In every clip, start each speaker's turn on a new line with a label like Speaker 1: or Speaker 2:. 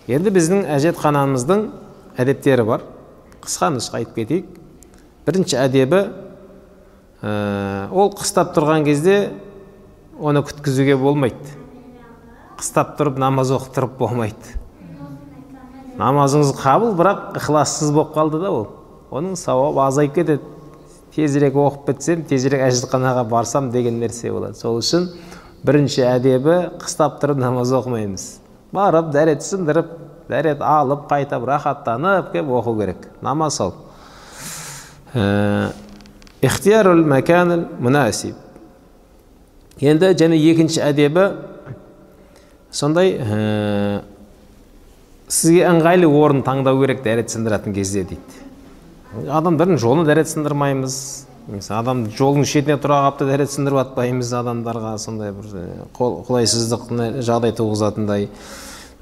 Speaker 1: Енді біздің әжетханамыздың әдептері бар. Қысқа нұсқа айтып кетейік. Бірінші әдебі, ол қыстап тұрған кезде оны күткізуге болмайды. Қыстап тұрып намаз оқып тұрып болмайды. Намазыңыз қабыл, бірақ ықылассыз болып қалды да ол. Оның сауабы азайып кетеді. Тезірек оқып бітсем, тезірек әжетханаға барсам деген нәрсе болады. Сол үшін бірінші әдебі қыстап тұрып намаз оқымаймыз. Барып, дәрет сындырып, дәрет алып, қайтап, рахаттанып кеп оқу керек. Намаз сол. Ихтиярул маканул мунасиб. Енді және екінші әдебі сондай сізге ыңғайлы орын таңдау керек дәрет сындыратын кезде дейді. Адамдардың жолын дәрет сындырмаймыз. Адам жолдың шетіне тұра қалыпты дәрет сындырып атпаймыз адамдарға, сондай бір қолайсыздық жағдай туғызатындай.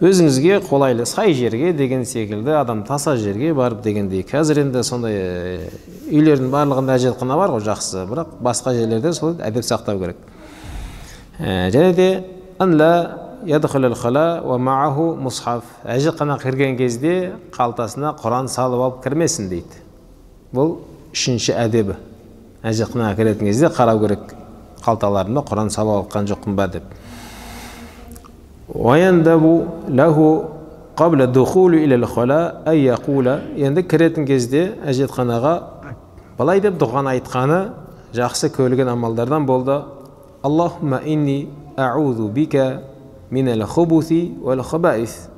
Speaker 1: Өзіңізге қолайлы сай жерге деген секілді, адам таса жерге барып дегендей. Қазір енді сондай үйлердің барлығында әжетхана бар ғой, жақсы, бірақ басқа жерлерде сол әдеп сақтау керек. Және де анла ядхулул хала ва мааху мусхаф. Әжетхана кірген кезде қалтасына Құран салып алып кірмесін дейді. Бұл үшінші әдебі. Әжетханаға кіретін кезде қарау керек, қалталарында Құран салып алған жоқпын ба деп. وَيَنْدَبُ لَهُ قَبْلَ الدُّخُولِ إِلَى الْخَلَاءِ أَنْ يَقُولَ. Енді кіретін кезде әжетханаға былай деп дұғаны айтқаны жақсы көрілген амалдардан болды. Аллахумма инни аъуду бика минал хубуси вал хабаис.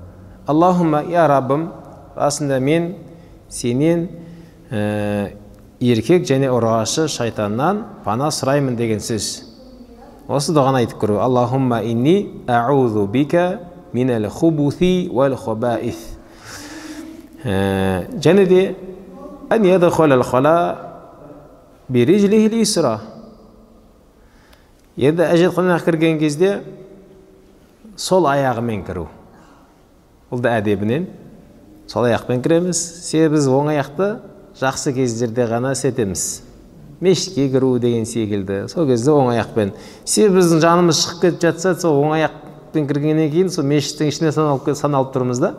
Speaker 1: Аллахумма, я Раббым, расында мен сенен еркек және ұрғашы шайтаннан пана сұраймын деген сөз. Осы дұғаны айтып көру. Аллахумма инни аъуду бика минал хубуси вал хабаис. Және де ан ядхулал хала би риджлихил исра. Енді әжетханаға кірген кезде сол аяғымен кіру. Бұл да әдебінен. Сол аяқпен кіреміз. Себебі біз оң аяқты жақсы кездерде ғана сетеміз. Мешітке кіру деген секілді. Сол кезде оң аяқпен. Себебі біздің жанымыз шығып кетіп жатса, сол оң аяқпен кіргеннен кейін сол мешіттің ішіне саналып тұрмыз да.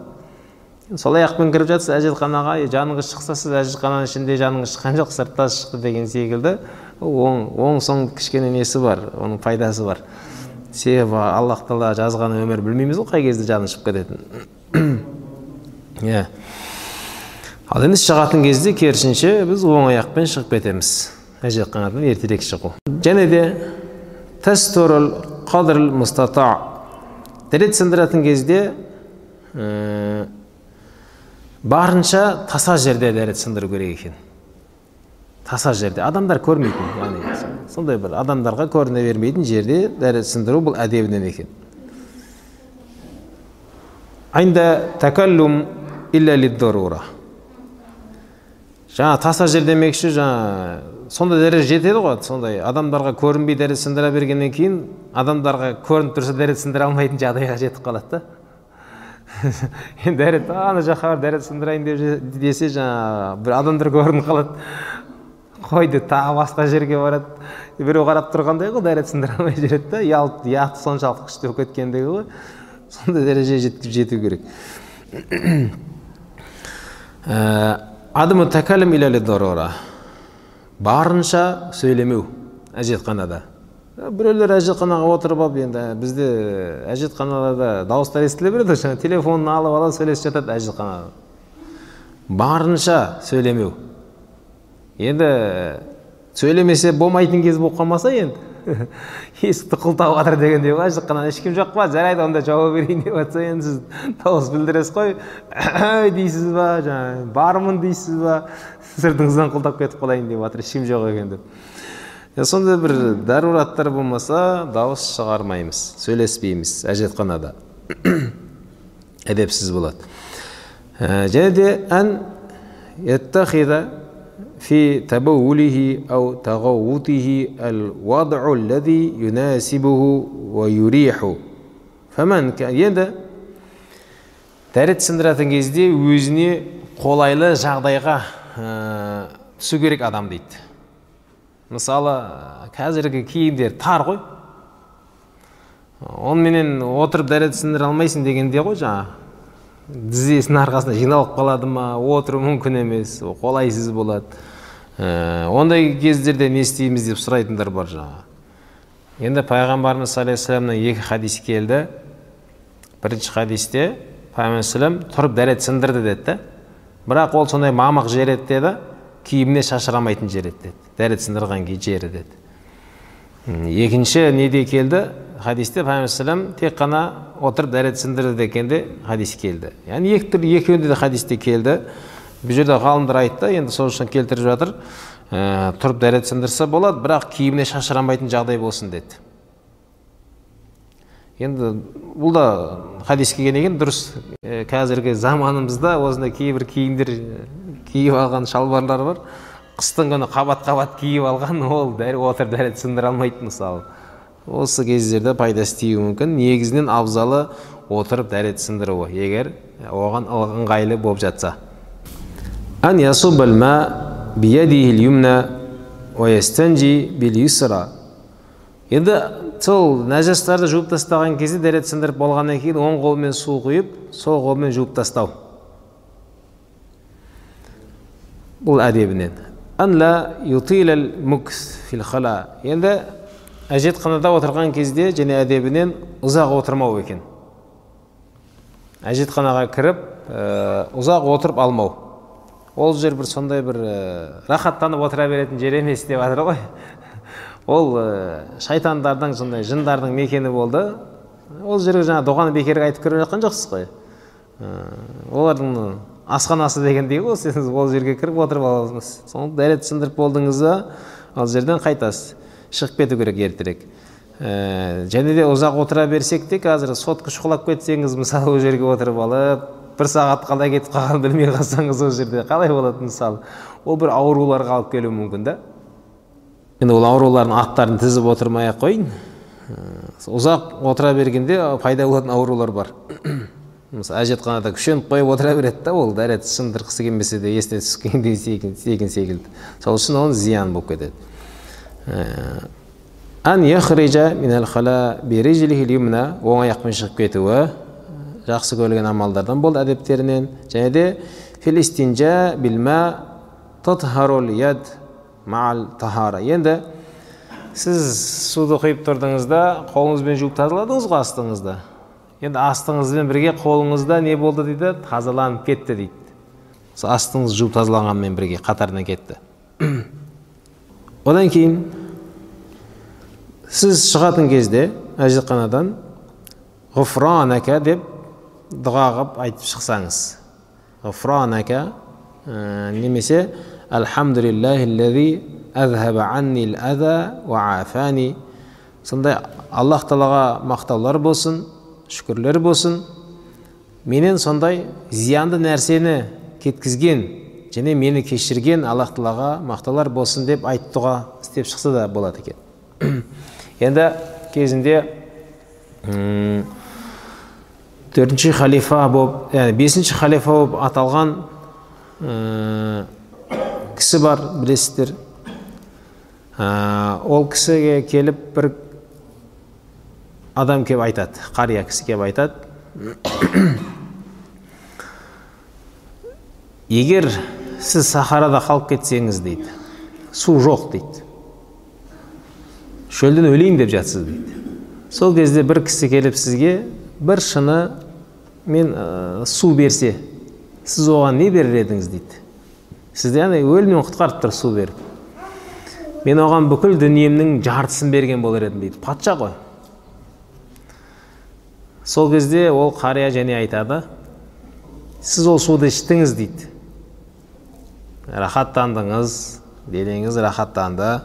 Speaker 1: Сол аяқпен кіріп жатса әжетханаға, жаныңыз шықса, сіз әжетхананың ішінде жаныңыз шыққан жоқ, сыртта шықты деген секілді. Оң соң кішкене несі бар, оның пайдасы бар. Себебі Аллах Тағала жазған өмір білмейміз ғой, қай кезде жаны шығып кететінін. Ал енді шығатын кезде керісінше біз оң аяқпен шығып кетеміз. Әжетханадан ертерек шығу. Және де тастурул қадрл мустата. Дәрет сындыратын кезде барынша таса жерде дәрет сындыру керек екен. Таса жерде, адамдар көрмейтін, яғни сондай бір адамдарға көріне бермейтін жерде дәрет сындыру бұл әдебінен екен. Айнда такаллум илля лиддарура. Жаңа таса жер демекші, жаңа сондай дәрет жетеді ғой, сондай адамдарға көрінбей дәрет сындыра бергеннен кейін адамдарға көрініп тұрса дәрет сындыра алмайтын жағдайға жетіп қалады да. Енді дәрет, ана жаққа дәрет сындырайын десе, жаңа бір адамдар көрініп қалады. Қойды, тағы басқа жерге барады. Біреу қарап тұрғандай ғой, дәрет сындыра алмай жүреді да, яқты соншалық күшті болып кеткендегі ғой. Сондай дәреже жету керек. Адамы тәкәлім иләлі дұрора. Барынша сөйлемеу әжетханада. Біреулер әжетханаға отырып алып, енді бізде әжетханаларда дауыстар естіле береді, телефонын алып ала сөйлесіп жатады әжетханада. Барынша сөйлемеу. Енді сөйлемесе болмайтын кез болып қалмаса, енді есікті құлтап жатыр дегенде әжетханада ешкім жоқ па, жарайды, онда жауап берейін деп жатса, енді сіз дауыс білдіресіз қой, дейсіз ба, бармын дейсіз ба, сыртыңыздан құлтап кетіп қалайын деп жатыр, ешкім жоқ екен деп. Сонда бір дарураттар болмаса, дауыс шығармаймыз, сөйлеспейміз әжетханада. Әдепсіз болады. Және де ән яттахида في تبوله أو تغوطه الوضع الذي يناسبه ويريحه. فمن كان енді дәрет сындыратын кезде өзіне қолайлы жағдайға түсу керек адам дейді. Мысалы, қазіргі киімдер тар ғой. Онменен отырып дәрет сындыра алмайсың дегенде ғой, жаңа тізесінің арқасына жиналып қалады ма, отыру мүмкін емес, қолайсыз болады. Ондай кездерде не істейміз деп сұрайтындар бар жаңа. Енді пайғамбарымыз алейхиссаламнан екі хадис келді. Бірінші хадисте пайғамбар тұрып дәрет сындырды деді. Бірақ ол сондай мамық жер еді деді, киіміне шашырамайтын жер еді деді. Дәрет сындырған жері деді. Екінші неде келді? Хадисте пайғамбар тек қана отырып дәрет сындырды дегенде хадис келді. Яғни екеуінде де хадисте келді. Бұл жерде ғалымдар айтты, енді сол үшін келтіріп жатыр. Тұрып дәрет сындырса болады, бірақ киіміне шашырамайтын жағдай болсын деді. Енді бұл да хадиске келген дұрыс. Қазіргі заманымызда осындай кейбір киімдер киіп алған шалбарлар бар. Қыстың күні қабат-қабат киіп алған, ол отырып дәрет сындыра алмайды мысалы. Осы кездерде пайдасы тиюі мүмкін. Негізінен абзалы отырып дәрет сындыруы, егер оған ыңғайлы болып жатса. Ан ясубал ма биядихил юмна ва ястанжи бил юсра. Енді сол нәжастарды жуып тастаған кезде дәрет сындырып болғаннан кейін оң қолмен су құйып, сол қолмен жуып тастау. Бұл әдебінен. Ан ла ютилал мукс фил хала. Енді әжетханада отырған кезде және әдебінен ұзақ отырмау екен. Әжетханаға кіріп, ұзақ отырып алмау. Ол жер бір сондай бір рахаттанып отыра беретін жер емес деп жатыр ғой. Ол шайтандардың, сондай жындардың мекені болды. Ол жерге жаңа доғаны бекерге айтып кіріп жатқан жоқсыз ғой. Олардың асханасы дегендей ғой, сіз ол жерге кіріп отырып аласыз. Соны дәрет сындырып болдыңызда, ол жерден қайтасыз. Шығып кету керек ертерек. Және де ұзақ отыра берсек те, қазір сотқа шұқылап кетсеңіз, мысалы ол жерге отырып алып, бір сағат қалай кетіп қалғанын білмей қалсаңыз, ол жерде қалай болады мысалы. Ол бір ауруларға алып келуі мүмкін да. Енді ол аурулардың аттарын тізіп отырмай-ақ қойын. Ұзақ отыра бергенде пайда болатын аурулар бар. Мысалы, әжетханада күшеніп қойып отыра береді да, ол дәрет сындырғысы келмесе де есіне түскендей істеген секілді. Сол үшін оның зиян болып кетеді. Ан яхрижа минал хала би риджлихил юмна, оң аяқпен шығып кетуі жақсы көрілген амалдардан болды әдептерінен. Және де фил истинжа бил ма татхарул яд мa'al tahara. Енді сіз суды құйып тұрдыңызда, қолыңызбен жуып тазаладыңыз ғой астыңызда. Енді астыңызбен бірге қолыңызда не болды дейді? Тазаланып кетті дейді. Астыңыз жуып тазаланғанмен бірге қатарына кетті. Одан кейін сіз шығатын кезде әжетханадан ғұфранака деп дұға қылып айтып шықсаңыз. Ғұфранака немесе Алхамдулиллахиллази азхаба аннил аза ва афани. Сондай Аллах Тағалаға мақтаулар болсын, шүкірлер болсын. Менен сондай зиянды нәрсені кеткізген және мені кешірген Аллах Тағалаға мақтаулар болсын деп айтуға істеп шықса да болады екен. Енді кезінде 4-ші халифа болып, яғни 5-ші халифа болып аталған кісі бар, білесіздер. Ол кісіге келіп бір адам кеп айтады, қария кісі кеп айтады. Егер сіз Сахарада қалып кетсеңіз дейді, су жоқ дейді. Шөлден өлейін деп жатсыз дейді. Сол кезде бір кісі келіп сізге бір шыны мен су берсе, сіз оған не берер едіңіз дейді. Сізді яғни өлімнен құтқарып тұр су беріп. Мен оған бүкіл дүниемнің жартысын берген болар едім дейді. Патша ғой. Сол кезде ол қария және айтады, сіз ол суды іштіңіз дейді. Рахаттандыңыз, денеңіз рахаттанды,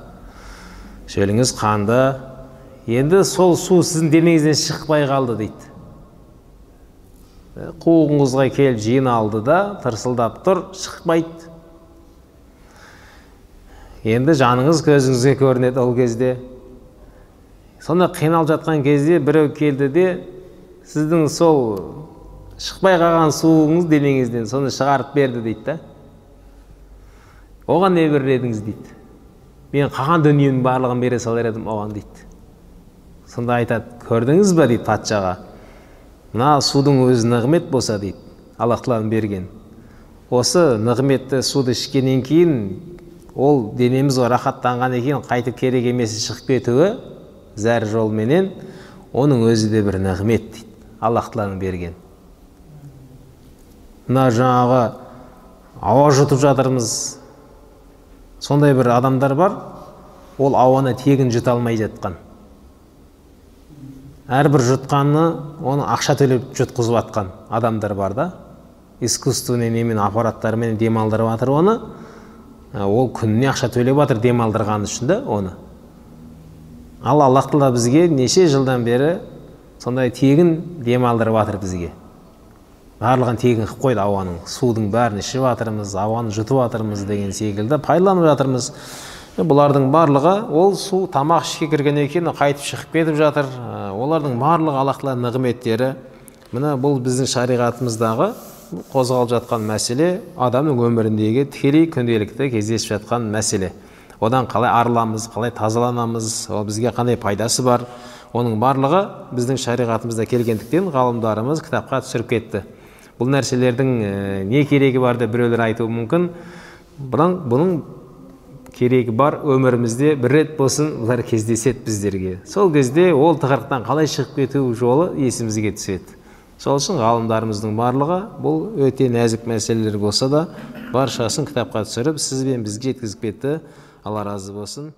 Speaker 1: шөліңіз қанды. Енді сол су сіздің денеңізден шықпай қалды дейді. Қуғыңызға келіп жиналды да, тырсылдап тұр, шықпайды. Енді жаныңыз көзіңізге көрінеді ол кезде. Сонда қиналып жатқан кезде біреу келді де, сіздің сол шықпай қалған суыңыз денеңізден соны шығарып берді дейді. Оған не берер едіңіз дейді. Мен қалған дүниенің барлығын бере салар едім оған дейді. Сонда айтады, көрдіңіз ба дейді патшаға. Мына судың өзі нығмет болса дейді. Аллах тағаланың берген. Осы нығметті суды ішкеннен кейін ол денеміз рахаттанғаннан кейін қайтып керек емес шығып кетуі зәр жолменен оның өзі де бір нығмет дейді. Аллах тағаланың берген. Мына жаңағы ауа жұтып жатырмыз. Сондай бір адамдар бар, ол ауаны тегін жұта алмай жатқан. Әрбір жұтқаны оны ақша төлеп жұтқызып жатқан адамдар бар да. Искусственный немен аппараттармен демалдырып жатыр оны. Ол күніне ақша төлеп жатыр демалдырғаны үшін да оны. Ал Аллах тағала бізге неше жылдан бері сондай тегін демалдырып жатыр бізге. Барлығын тегін қылып қойды ауаның. Судың бәрін ішіп жатырмыз, ауаны жұтып жатырмыз деген секілді пайдаланып жатырмыз. Бұлардың барлығы ол су тамақ ішке кіргеннен кейін қайтып шығып кетіп жатыр. Олардың барлығы Аллах тағаланың нығметтері. Мына бұл біздің шариғатымыздағы қозғалып жатқан мәселе, адамның өміріндегі тікелей күнделікті кездесіп жатқан мәселе. Одан қалай арыламыз, қалай тазаланамыз, ол бізге қандай пайдасы бар. Оның барлығы біздің шариғатымызда келгендіктен ғалымдарымыз кітапқа түсіріп кетті. Бұл нәрселердің не керегі бар деп біреулер айтуы мүмкін. Бұның керегі бар, өмірімізде бір рет болсын бұлар кездеседі біздерге. Сол кезде ол тығырықтан қалай шығып кету жолы есімізге түседі. Сол үшін ғалымдарымыздың барлығы бұл өте нәзік мәселелер болса да баршасын кітапқа түсіріп сіз бен бізге жеткізіп кетті. Алла разы болсын.